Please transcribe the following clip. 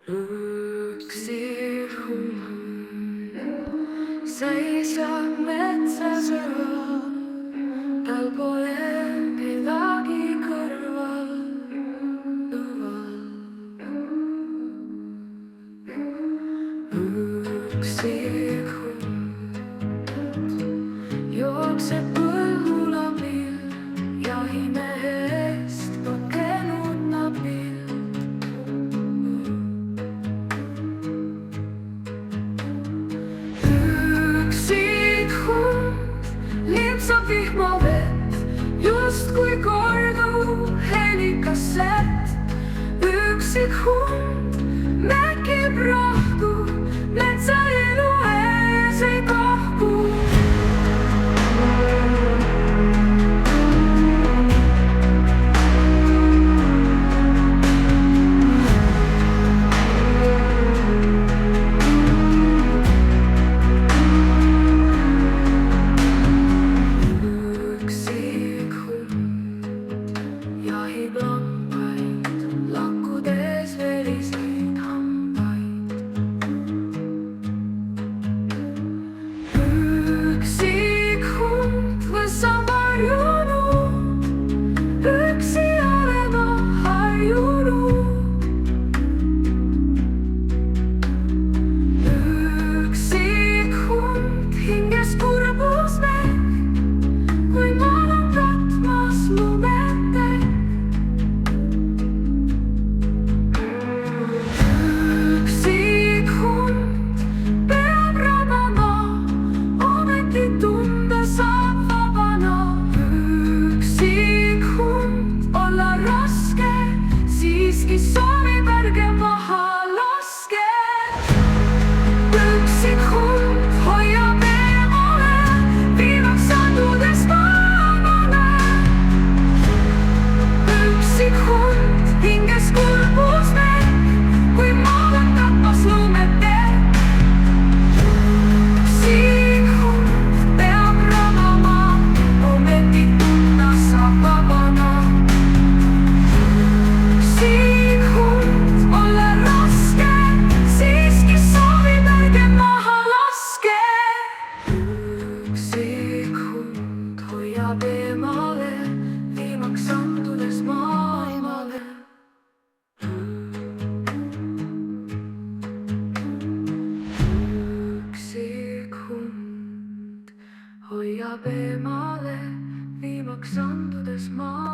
Üksi hund seisab metsas ööl, tal pole kedagi kõrval. Üksi hund jookseb põllulabil, jahimehe eest põgenud nabil. Lipsab vihmavett, justkui korduv helikassett. Üksik hund mäkib rahku, metsaelu ees ei kahku. Jahib lambaid, lakkudes veriseid hambaid. Üksik hund võsab harjunud, üksi olema harjunud. Üksik hund hinges kurbus näeb, kui maal on katmas lumetäkk. Üksik hund peab rabama, ometi tunda saab vabana. Üksik hund olla raske, siiski soovib ärge maha laske. Üksik hund hoiab eemale, viimaks sandudes maamale. Üksik hund hinges kurbus näeb, kui maal on tappas lumetäkk. Üksik hund peab rabama, ometi tunda saab vabana. Üksik hund olla raske, siiski soovib ärge maha laske. Üksik hund hoiab eemale, viimaks sandudes maailmale. Üksik hund hoiab eemale, viimaks sandudes maailmale.